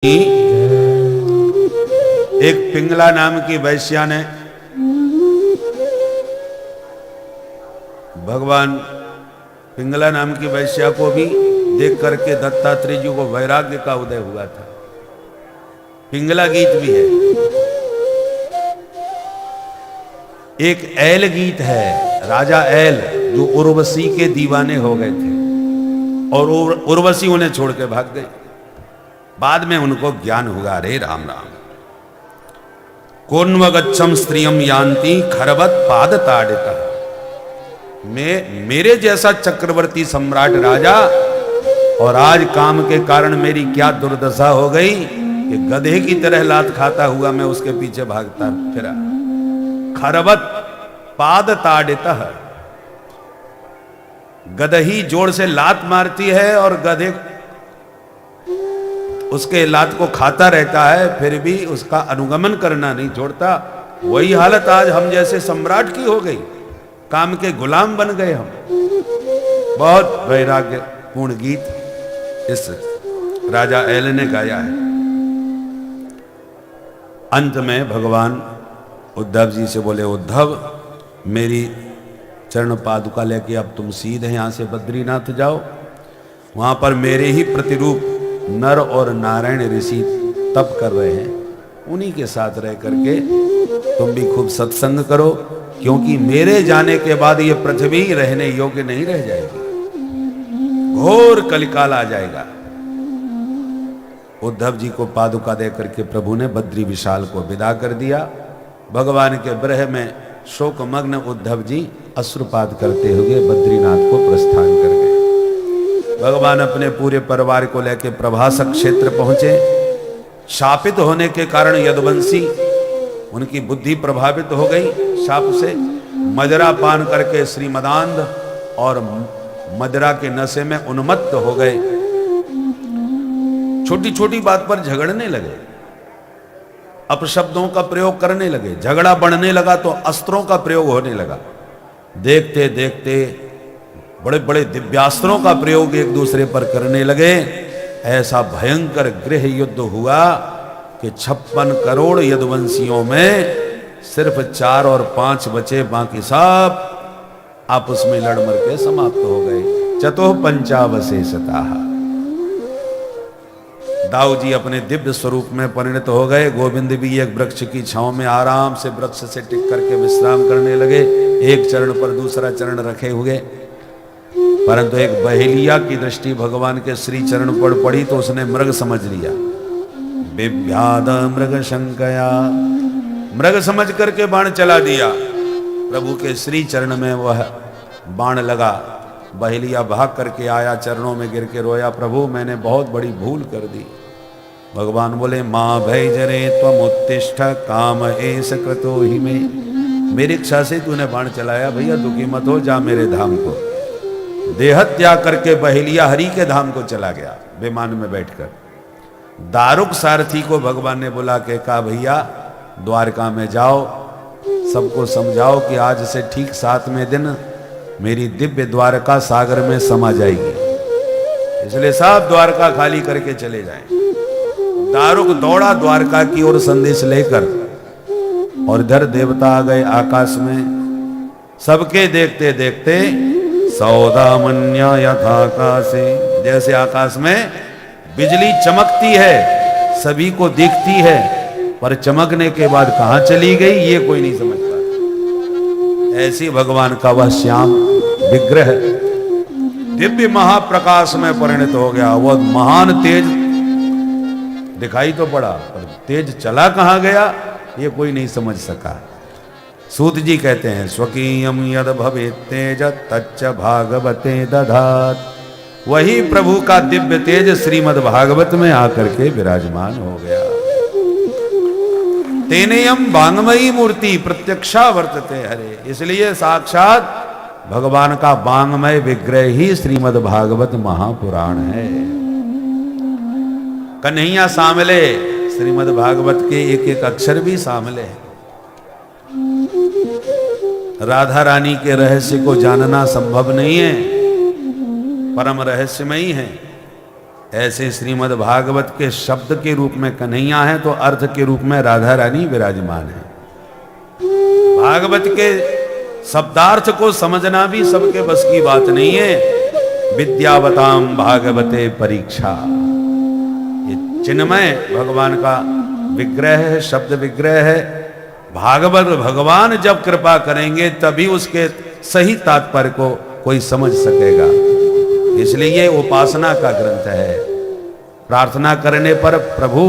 एक पिंगला नाम की वैश्या ने भगवान पिंगला नाम की वैश्या को भी देख करके दत्तात्रेय जी को वैराग्य का उदय हुआ था। पिंगला गीत भी है। एक ऐल गीत है, राजा ऐल जो उर्वशी के दीवाने हो गए थे और उर्वशी उन्हें छोड़ के भाग गई। बाद में उनको ज्ञान हुआ, रे राम राम। कोन्वगच्छम स्त्रियम यान्ति खरवत पाद ताड़िता। मेरे जैसा चक्रवर्ती सम्राट राजा, और आज काम के कारण मेरी क्या दुर्दशा हो गई कि गधे की तरह लात खाता हुआ मैं उसके पीछे भागता फिरा। खरवत पाद ताड़िता। गदही जोर से लात मारती है और गधे उसके लात को खाता रहता है, फिर भी उसका अनुगमन करना नहीं छोड़ता। वही हालत आज हम जैसे सम्राट की हो गई, काम के गुलाम बन गए हम। बहुत वैराग्यपूर्ण गीत इस राजा ऐल ने गाया है। अंत में भगवान उद्धव जी से बोले, उद्धव मेरी चरण पादुका लेके अब तुम सीधे यहां से बद्रीनाथ जाओ। वहां पर मेरे ही प्रतिरूप नर और नारायण ऋषि तप कर रहे हैं, उन्हीं के साथ रह करके तुम भी खूब सत्संग करो, क्योंकि मेरे जाने के बाद ये पृथ्वी रहने योग्य नहीं रह जाएगी, घोर कलिकाल आ जाएगा। उद्धव जी को पादुका दे करके प्रभु ने बद्री विशाल को विदा कर दिया। भगवान के विरह में शोकमग्न उद्धव जी अश्रुपात करते हुए बद्रीनाथ को प्रस्थान कर गए। भगवान अपने पूरे परिवार को लेकर प्रभासक क्षेत्र पहुंचे। शापित होने के कारण यदुवंशी उनकी बुद्धि प्रभावित हो गई शाप से। मदिरा पान करके श्रीमदानंद और मदिरा के नशे में उन्मत्त हो गए। छोटी छोटी बात पर झगड़ने लगे, अपशब्दों का प्रयोग करने लगे। झगड़ा बढ़ने लगा तो अस्त्रों का प्रयोग होने लगा। देखते देखते बड़े बड़े दिव्यास्त्रों का प्रयोग एक दूसरे पर करने लगे। ऐसा भयंकर गृह युद्ध हुआ कि 56 करोड़ यदुवंशियों में सिर्फ 4 और 5 बचे, बाकी सब आपस में लड़ मर के समाप्त हो गए। चतुः पंचावशेषता। दाऊ जी अपने दिव्य स्वरूप में परिणत हो गए। गोविंद भी एक वृक्ष की छांव में आराम से वृक्ष से टिक करके विश्राम करने लगे, एक चरण पर दूसरा चरण रखे हुए। परंतु एक बहेलिया की दृष्टि भगवान के श्री चरण पर पड़ी तो उसने मृग समझ लिया। बिभ्याद मृग शंकया, मृग समझ करके बाण चला दिया। प्रभु के श्री चरण में वह बाण लगा। बहेलिया भाग करके आया, चरणों में गिर के रोया, प्रभु मैंने बहुत बड़ी भूल कर दी। भगवान बोले, मां भय जरे त्वम उत्तिष्ठ काम एस कृतो ही में। मेरी इच्छा से तूने बाण चलाया, भैया दुखी मत हो, जा मेरे धाम को। देह त्याग करके बहेलिया हरि के धाम को चला गया विमान में बैठकर। दारुक सारथी को भगवान ने बुला के कहा, भैया द्वारका में जाओ, सबको समझाओ कि आज से ठीक 7वें दिन मेरी दिव्य द्वारका सागर में समा जाएगी, इसलिए सब द्वारका खाली करके चले जाएं। दारुक दौड़ा द्वारका की ओर संदेश लेकर, और इधर देवता आ गए आकाश में। सबके देखते देखते सौदामन्या यथाकाशे, जैसे आकाश में बिजली चमकती है, सभी को दिखती है, पर चमकने के बाद कहां चली गई ये कोई नहीं समझता। ऐसी भगवान का वह श्याम विग्रह दिव्य महाप्रकाश में परिणत हो गया। वह महान तेज दिखाई तो पड़ा, पर तेज चला कहां गया ये कोई नहीं समझ सका। सूत जी कहते हैं, स्वकीयम यद भवेत् तेज तच्च भागवते दधात। वही प्रभु का दिव्य तेज श्रीमद् भागवत में आकर के विराजमान हो गया। तेनेयम वांगमयी मूर्ति प्रत्यक्षा वर्तते हरे। इसलिए साक्षात भगवान का वांगमय विग्रह ही श्रीमद् भागवत महापुराण है। कन्हैया सामले, श्रीमद् भागवत के एक एक अक्षर भी सामले हैं। राधा रानी के रहस्य को जानना संभव नहीं है, परम रहस्यमयी है। ऐसे श्रीमद् भागवत के शब्द के रूप में कन्हैया है तो अर्थ के रूप में राधा रानी विराजमान है। भागवत के शब्दार्थ को समझना भी सबके बस की बात नहीं है। विद्यावताम भागवते परीक्षा, ये चिन्मय भगवान का विग्रह है, शब्द विग्रह है। भागवत भगवान जब कृपा करेंगे तभी उसके सही तात्पर्य को कोई समझ सकेगा। इसलिए ये उपासना का ग्रंथ है। प्रार्थना करने पर प्रभु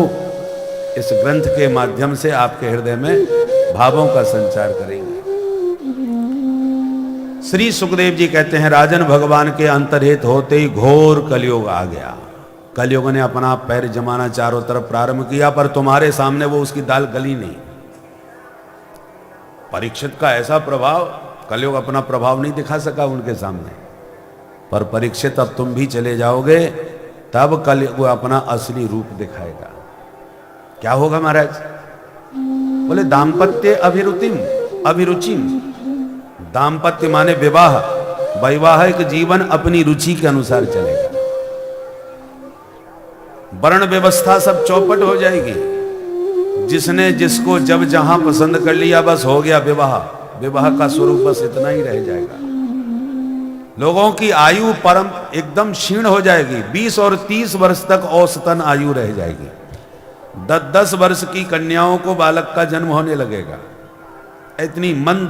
इस ग्रंथ के माध्यम से आपके हृदय में भावों का संचार करेंगे। श्री सुखदेव जी कहते हैं, राजन भगवान के अंतर्हित होते ही घोर कलयुग आ गया। कलयुग ने अपना पैर जमाना चारों तरफ प्रारंभ किया, पर तुम्हारे सामने वो उसकी दाल गली नहीं। परीक्षित का ऐसा प्रभाव, कलयुग अपना प्रभाव नहीं दिखा सका उनके सामने, पर परीक्षित अब तुम भी चले जाओगे तब कलयुग अपना असली रूप दिखाएगा। क्या होगा महाराज? बोले दाम्पत्य अभिरुचिम। दाम्पत्य माने विवाह, वैवाहिक जीवन अपनी रुचि के अनुसार चलेगा। वर्ण व्यवस्था सब चौपट हो जाएगी। जिसने जिसको जब जहां पसंद कर लिया बस हो गया विवाह। विवाह का स्वरूप बस इतना ही रह जाएगा। लोगों की आयु परम एकदम क्षीण हो जाएगी। 20 और 30 वर्ष तक औसतन आयु रह जाएगी। 10-10 वर्ष की कन्याओं को बालक का जन्म होने लगेगा। इतनी मंद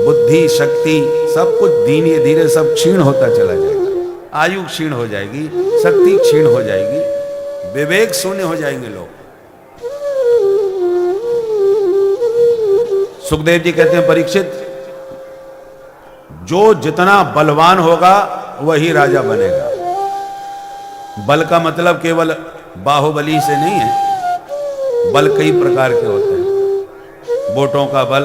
बुद्धि शक्ति सब कुछ धीरे धीरे सब क्षीण होता चला जाएगा। आयु क्षीण हो जाएगी, शक्ति क्षीण हो जाएगी, विवेक शून्य हो जाएंगे लोग। सुखदेव जी कहते हैं, परीक्षित जो जितना बलवान होगा वही राजा बनेगा। बल का मतलब केवल बाहुबली से नहीं है। बल कई प्रकार के होते हैं। वोटों का बल,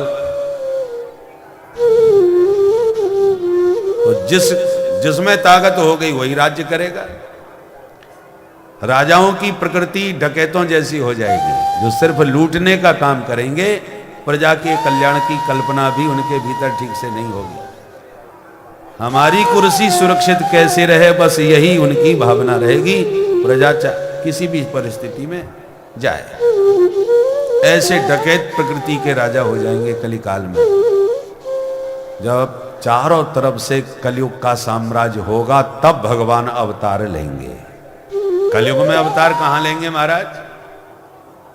तो जिसमें ताकत हो गई वही राज्य करेगा। राजाओं की प्रकृति डकैतों जैसी हो जाएगी, जो सिर्फ लूटने का काम करेंगे। प्रजा के कल्याण की कल्पना भी उनके भीतर ठीक से नहीं होगी। हमारी कुर्सी सुरक्षित कैसे रहे, बस यही उनकी भावना रहेगी। प्रजा किसी भी परिस्थिति में जाए। ऐसे डकैत प्रकृति के राजा हो जाएंगे कलिकाल में। जब चारों तरफ से कलयुग का साम्राज्य होगा तब भगवान अवतार लेंगे। कलयुग में अवतार कहां लेंगे महाराज?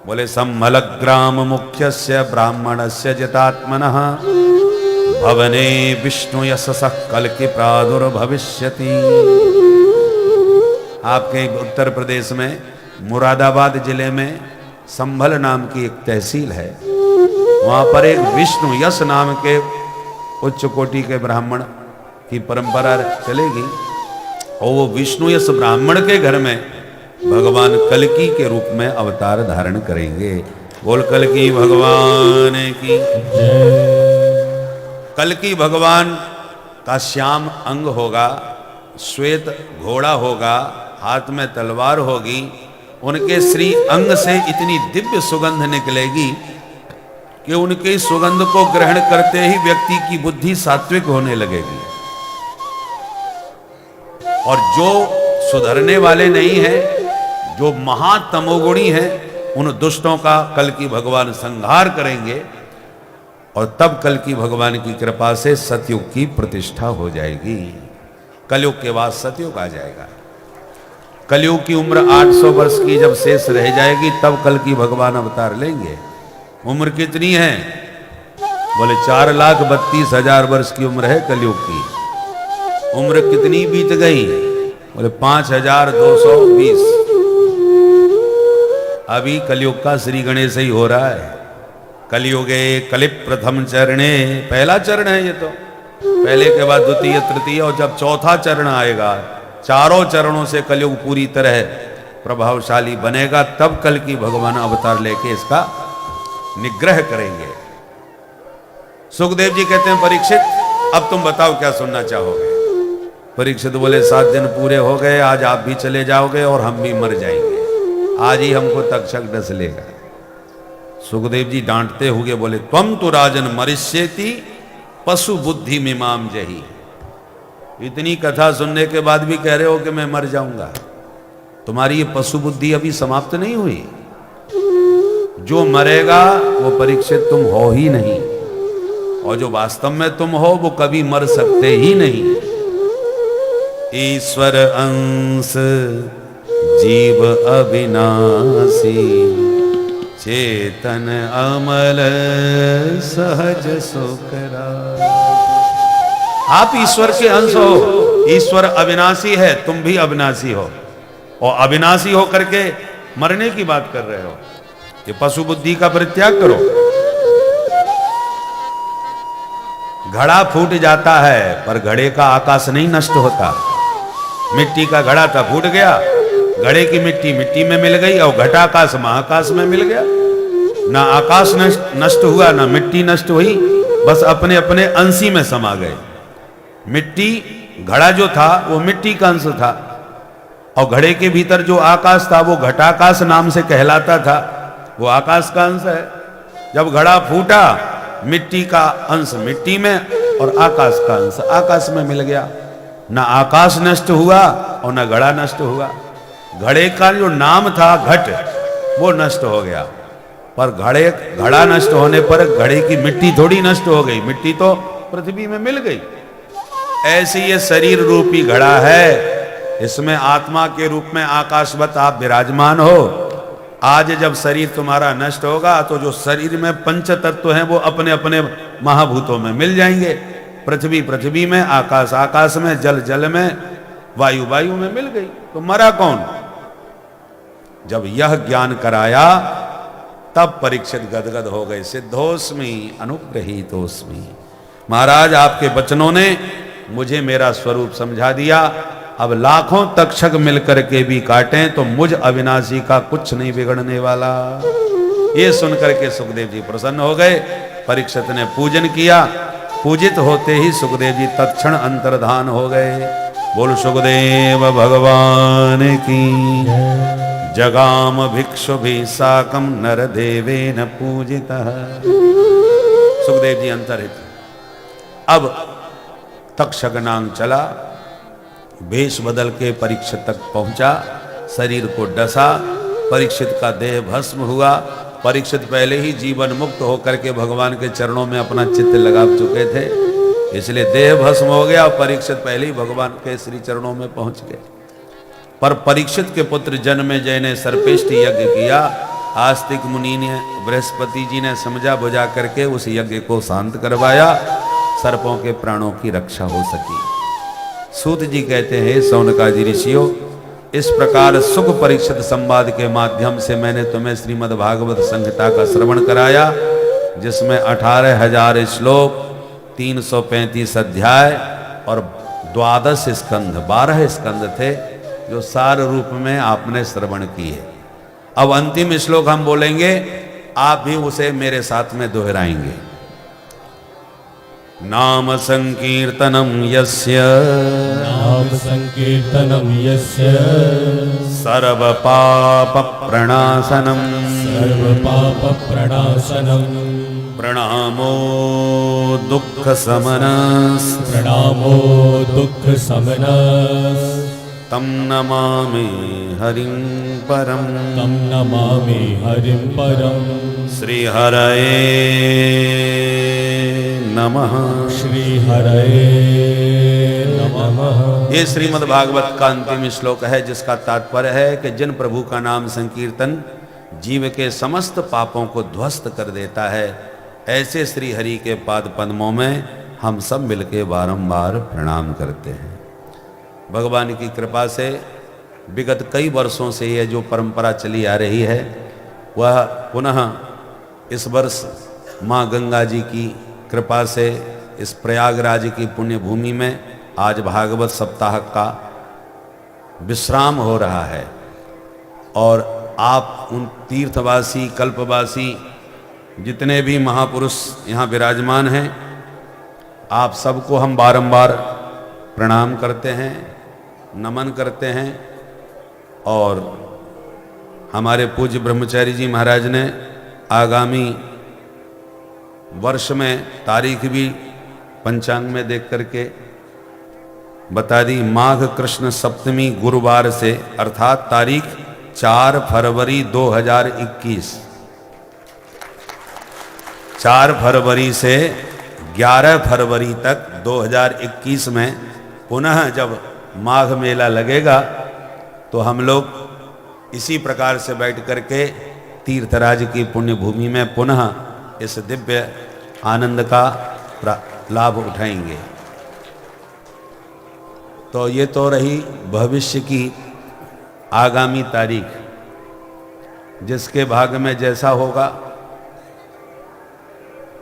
बोले सम्मलग्राम मुख्यस्य ब्राह्मणस्य जितात्मनः भवने विष्णु यशसः कल्कि प्रादुर्भविष्यति। आपके उत्तर प्रदेश में मुरादाबाद जिले में संभल नाम की एक तहसील है। वहां पर एक विष्णु यश नाम के उच्च कोटि के ब्राह्मण की परंपरा चलेगी, और वो विष्णु यश ब्राह्मण के घर में भगवान कल्कि के रूप में अवतार धारण करेंगे। बोल कल्कि भगवान की। कल्कि भगवान का श्याम अंग होगा, श्वेत घोड़ा होगा, हाथ में तलवार होगी। उनके श्री अंग से इतनी दिव्य सुगंध निकलेगी कि उनके सुगंध को ग्रहण करते ही व्यक्ति की बुद्धि सात्विक होने लगेगी। और जो सुधरने वाले नहीं हैं, जो महातमोगुणी हैं, उन दुष्टों का कल्कि भगवान संहार करेंगे। और तब कल्कि भगवान की कृपा से सतयुग की प्रतिष्ठा हो जाएगी। कलयुग के बाद सतयुग आ जाएगा। कलयुग की उम्र 800 वर्ष की जब शेष रह जाएगी तब कल्कि भगवान अवतार लेंगे। उम्र कितनी है? बोले 4,32,000 वर्ष की उम्र है कलयुग की। उम्र कितनी बीत गई? बोले 5,220। अभी कलयुग का श्री गणेश ही हो रहा है। कलयुगे कलि प्रथम चरणे, पहला चरण है ये तो। पहले के बाद द्वितीय तृतीय, और जब चौथा चरण आएगा, चारों चरणों से कलयुग पूरी तरह प्रभावशाली बनेगा, तब कल्कि भगवान अवतार लेके इसका निग्रह करेंगे। सुखदेव जी कहते हैं, परीक्षित अब तुम बताओ क्या सुनना चाहोगे? परीक्षित बोले 7 दिन पूरे हो गए, आज आप भी चले जाओगे और हम भी मर जाएंगे। आज ही हमको तक्षक डस लेगा। सुखदेव जी डांटते हुए बोले, त्वम तो राजन मरिष्येति पशु बुद्धि मिमाम जही। इतनी कथा सुनने के बाद भी कह रहे हो कि मैं मर जाऊंगा। तुम्हारी ये पशु बुद्धि अभी समाप्त नहीं हुई। जो मरेगा वो परीक्षित तुम हो ही नहीं, और जो वास्तव में तुम हो वो कभी मर सकते ही नहीं। ईश्वर अंश जीव अविनाशी, चेतन अमल सहज सुकरा। आप ईश्वर के अंश हो। ईश्वर अविनाशी है, तुम भी अविनाशी हो, और अविनाशी हो करके मरने की बात कर रहे हो। ये पशु बुद्धि का परित्याग करो। घड़ा फूट जाता है पर घड़े का आकाश नहीं नष्ट होता। मिट्टी का घड़ा था, फूट गया, घड़े की मिट्टी मिट्टी में मिल गई और घटाकाश महाकाश में मिल गया। ना आकाश नष्ट हुआ, ना मिट्टी नष्ट हुई, बस अपने अपने अंशी में समा गए। मिट्टी, घड़ा जो था वो मिट्टी का अंश था, और घड़े के भीतर जो आकाश था वो घटाकाश नाम से कहलाता था, वो आकाश का अंश है। जब घड़ा फूटा, मिट्टी का अंश मिट्टी में और आकाश का अंश आकाश में मिल गया। ना आकाश नष्ट हुआ और ना घड़ा नष्ट हुआ। घड़े का जो नाम था घट, वो नष्ट हो गया, पर घड़ा नष्ट होने पर घड़े की मिट्टी थोड़ी नष्ट हो गई, मिट्टी तो पृथ्वी में मिल गई। ऐसे ये शरीर रूपी घड़ा है, इसमें आत्मा के रूप में आकाशवत आप विराजमान हो। आज जब शरीर तुम्हारा नष्ट होगा तो जो शरीर में पंच तत्व हैं वो अपने अपने महाभूतों में मिल जाएंगे। पृथ्वी पृथ्वी में, आकाश आकाश में, जल जल में, वायु वायु में मिल गई। तो मरा कौन? जब यह ज्ञान कराया तब परीक्षित गदगद हो गए। सिद्धोस्मि अनुग्रहीतोस्मि। महाराज आपके वचनों ने मुझे मेरा स्वरूप समझा दिया। अब लाखों तक्षक मिलकर के भी काटें तो मुझ अविनाशी का कुछ नहीं बिगड़ने वाला। ये सुनकर के सुखदेव जी प्रसन्न हो गए। परीक्षित ने पूजन किया। पूजित होते ही सुखदेव जी तत्क्षण अंतर्धान हो गए। बोल सुखदेव भगवान की। जगाम भिक्षु भी साकम नर देवेन पूजितः। सुखदेव जी अंतर्हित। अब तक्षक नाम चला, वेश बदल के परीक्षित तक पहुंचा, शरीर को डसा, परीक्षित का देह भस्म हुआ। परीक्षित पहले ही जीवन मुक्त होकर के भगवान के चरणों में अपना चित्त लगा चुके थे, इसलिए देह भस्म हो गया और परीक्षित पहले ही भगवान के श्री चरणों में पहुंच गए। पर परीक्षित के पुत्र जन्मेजय ने सर्पेष्ट यज्ञ किया। आस्तिक मुनि ने, बृहस्पति जी ने समझा बुझा करके उस यज्ञ को शांत करवाया, सर्पों के प्राणों की रक्षा हो सकी। सूत जी कहते हैं, सौनकादि ऋषियों, इस प्रकार सुख परीक्षित संवाद के माध्यम से मैंने तुम्हें श्रीमद् भागवत संहिता का श्रवण कराया, जिसमें 18,000 श्लोक, 335 अध्याय और 12 स्कंध, 12 स्कंध थे जो सार रूप में आपने श्रवण किए। अब अंतिम श्लोक हम बोलेंगे, आप भी उसे मेरे साथ में दोहराएंगे। नाम संकीर्तनम यस्य, नाम संकीर्तनम यस्य, सर्व पाप प्रणाशनम, सर्व पाप प्रणाशनम, प्रणामो दुख समनस, प्रणामो दुख समनस, तम नमामि हरिं परम, तम नमामि हरिं परम। श्री हरये नमः। श्री हरये नमः। ये श्रीमद् भागवत का अंतिम श्लोक है, जिसका तात्पर्य है कि जिन प्रभु का नाम संकीर्तन जीव के समस्त पापों को ध्वस्त कर देता है, ऐसे श्री हरि के पाद पद्मों में हम सब मिलके बारंबार प्रणाम करते हैं। भगवान की कृपा से विगत कई वर्षों से यह जो परंपरा चली आ रही है, वह पुनः इस वर्ष माँ गंगा जी की कृपा से इस प्रयागराज की पुण्य भूमि में आज भागवत सप्ताह का विश्राम हो रहा है। और आप उन तीर्थवासी, कल्पवासी जितने भी महापुरुष यहाँ विराजमान हैं, आप सबको हम बारंबार प्रणाम करते हैं, नमन करते हैं। और हमारे पूज्य ब्रह्मचारी जी महाराज ने आगामी वर्ष में तारीख भी पंचांग में देख करके बता दी। माघ कृष्ण सप्तमी गुरुवार से अर्थात तारीख 4 फरवरी 2021, 4 फरवरी से 11 फरवरी तक 2021 में पुनः जब माघ मेला लगेगा तो हम लोग इसी प्रकार से बैठ करके तीर्थराज की पुण्य भूमि में पुनः इस दिव्य आनंद का लाभ उठाएंगे। तो ये तो रही भविष्य की आगामी तारीख, जिसके भाग में जैसा होगा।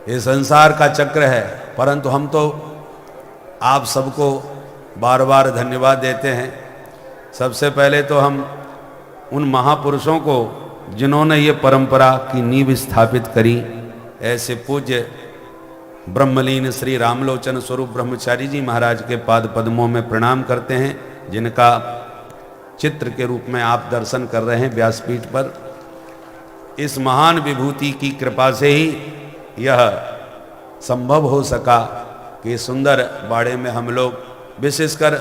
ये संसार का चक्र है, परंतु हम तो आप सबको बार बार धन्यवाद देते हैं। सबसे पहले तो हम उन महापुरुषों को जिन्होंने ये परंपरा की नींव स्थापित करी, ऐसे पूज्य ब्रह्मलीन श्री रामलोचन स्वरूप ब्रह्मचारी जी महाराज के पाद पद्मों में प्रणाम करते हैं, जिनका चित्र के रूप में आप दर्शन कर रहे हैं व्यासपीठ पर। इस महान विभूति की कृपा से ही यह संभव हो सका कि सुंदर बाड़े में हम लोग, विशेषकर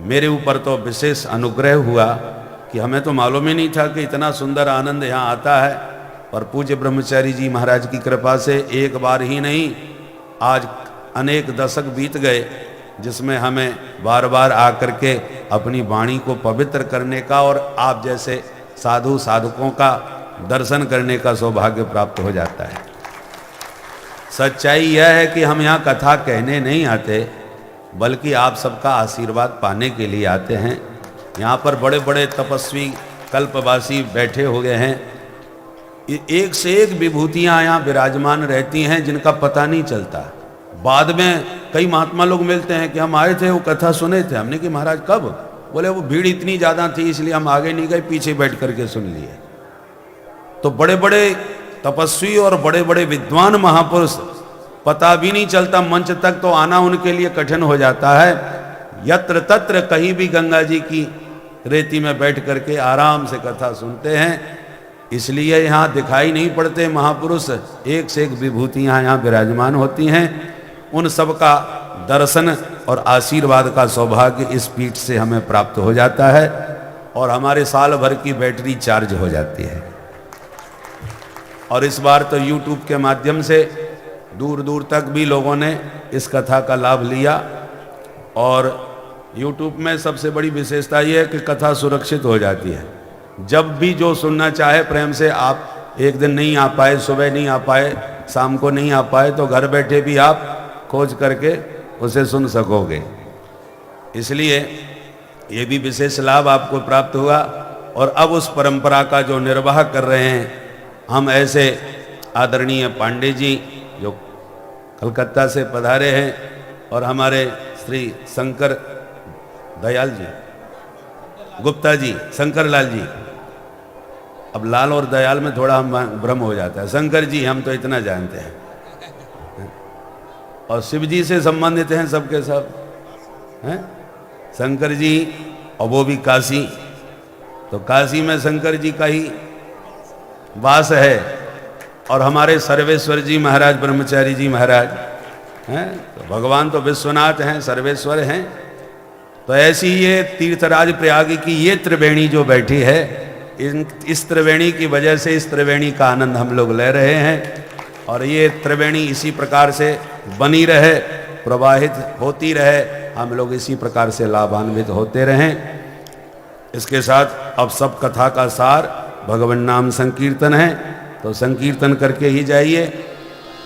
मेरे ऊपर तो विशेष अनुग्रह हुआ कि हमें तो मालूम ही नहीं था कि इतना सुंदर आनंद यहाँ आता है। और पूज्य ब्रह्मचारी जी महाराज की कृपा से एक बार ही नहीं, आज अनेक दशक बीत गए, जिसमें हमें बार बार आकर के अपनी वाणी को पवित्र करने का और आप जैसे साधु साधकों का दर्शन करने का सौभाग्य प्राप्त हो जाता है। सच्चाई यह है कि हम यहाँ कथा कहने नहीं आते, बल्कि आप सबका आशीर्वाद पाने के लिए आते हैं। यहाँ पर बड़े बड़े तपस्वी कल्पवासी बैठे हुए हैं, एक से एक विभूतियाँ यहाँ विराजमान रहती हैं जिनका पता नहीं चलता। बाद में कई महात्मा लोग मिलते हैं कि हम आए थे, वो कथा सुने थे। हमने कि महाराज कब? बोले वो भीड़ इतनी ज़्यादा थी इसलिए हम आगे नहीं गए, पीछे बैठ करके सुन लिए। तो बड़े बड़े तपस्वी और बड़े बड़े विद्वान महापुरुष, पता भी नहीं चलता, मंच तक तो आना उनके लिए कठिन हो जाता है। यत्र तत्र कहीं भी गंगा जी की रेती में बैठ करके आराम से कथा सुनते हैं, इसलिए यहाँ दिखाई नहीं पड़ते महापुरुष, एक से एक विभूतियाँ यहाँ विराजमान होती हैं। उन सब का दर्शन और आशीर्वाद का सौभाग्य इस पीठ से हमें प्राप्त हो जाता है और हमारे साल भर की बैटरी चार्ज हो जाती है। और इस बार तो YouTube के माध्यम से दूर दूर तक भी लोगों ने इस कथा का लाभ लिया। और YouTube में सबसे बड़ी विशेषता ये है कि कथा सुरक्षित हो जाती है। जब भी जो सुनना चाहे प्रेम से, आप एक दिन नहीं आ पाए, सुबह नहीं आ पाए, शाम को नहीं आ पाए, तो घर बैठे भी आप खोज करके उसे सुन सकोगे। इसलिए ये भी विशेष लाभ आपको प्राप्त हुआ। और अब उस परंपरा का जो निर्वाह कर रहे हैं हम ऐसे आदरणीय पांडे जी जो कलकत्ता से पधारे हैं, और हमारे श्री शंकर दयाल जी, गुप्ता जी, शंकर लाल जी। अब लाल और दयाल में थोड़ा हम भ्रम हो जाता है। शंकर जी हम तो इतना जानते हैं, और शिव जी से संबंधित हैं सबके सब हैं। शंकर जी, और वो भी काशी, तो काशी में शंकर जी का ही वास है। और हमारे सर्वेश्वर जी महाराज, ब्रह्मचारी जी महाराज हैं, तो भगवान तो विश्वनाथ हैं, सर्वेश्वर हैं। तो ऐसी ये तीर्थराज प्रयाग की ये त्रिवेणी जो बैठी है, इस त्रिवेणी की वजह से इस त्रिवेणी का आनंद हम लोग ले रहे हैं। और ये त्रिवेणी इसी प्रकार से बनी रहे, प्रवाहित होती रहे, हम लोग इसी प्रकार से लाभान्वित होते रहें। इसके साथ अब सब कथा का सार भगवान नाम संकीर्तन है, तो संकीर्तन करके ही जाइए।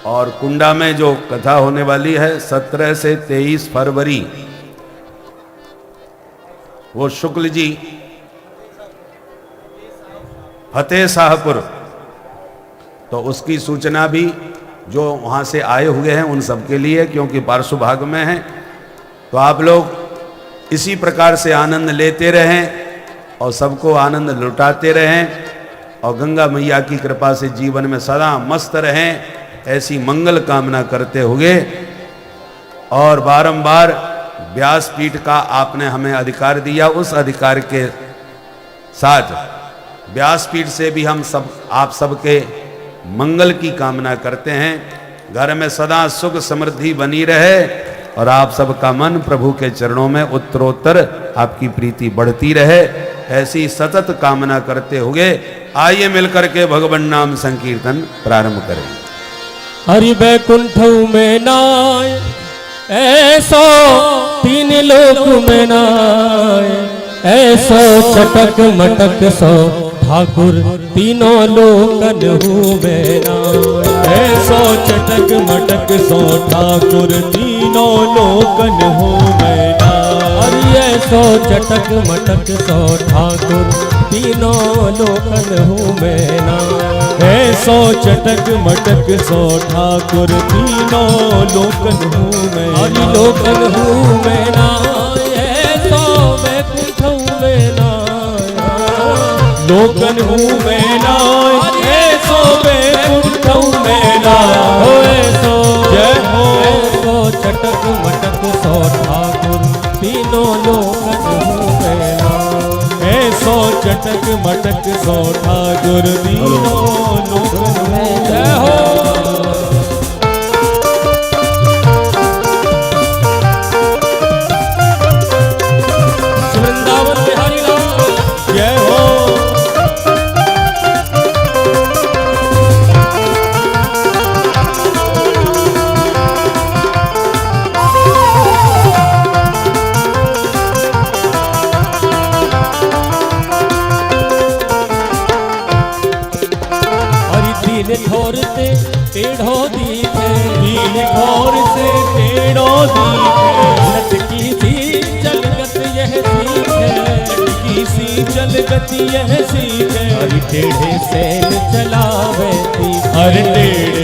और कुंडा में जो कथा होने वाली है 17 से 23 फरवरी, वो शुक्ल जी फतेह शाहपुर, तो उसकी सूचना भी जो वहाँ से आए हुए हैं उन सब के लिए, क्योंकि पार्श्व भाग में है। तो आप लोग इसी प्रकार से आनंद लेते रहें और सबको आनंद लुटाते रहें, और गंगा मैया की कृपा से जीवन में सदा मस्त रहें, ऐसी मंगल कामना करते हुए। और बारंबार व्यासपीठ का आपने हमें अधिकार दिया, उस अधिकार के साथ व्यासपीठ से भी हम सब, आप सबके मंगल की कामना करते हैं। घर में सदा सुख समृद्धि बनी रहे और आप सबका मन प्रभु के चरणों में उत्तरोत्तर आपकी प्रीति बढ़ती रहे, ऐसी सतत कामना करते हुए आइए मिलकर के भगवान नाम संकीर्तन प्रारंभ करें। हरि बैकुंठ में नाय ऐसो तीन लोक में नाय, ऐसो चटक मटक सो ठाकुर तीनों लोकन में नाय, ऐसो चटक मटक सो ठाकुर तीनों लोकन में नाय। हरि ऐसो चटक मटक सो ठाकुर तीनों लोकन में नाय, ऐसो चटक मटक सो ठाकुर तीनों लोकन में हरि लोकन में नाय, ऐसो बैकुंठ में नाय, लोकन में नाय, ऐसो बैकुंठ में नाय, ऐसो जय हो, ऐसो चटक मटक सो ठाकुर तीनों लोकन में नाय, ऐसो चटक मटक सो ठाकुर तीनों लोकन में जय हो। वृंदावन बिहारी लाल जय हो। ठोर से टेढ़ो दीखे, नील ठोर से टेढ़ो दीखे, लटकी सी चलगत यह सीखे, लटकी सी चलगत यह सीखे, हरि टेढ़े से चलावे, हरि टेढ़े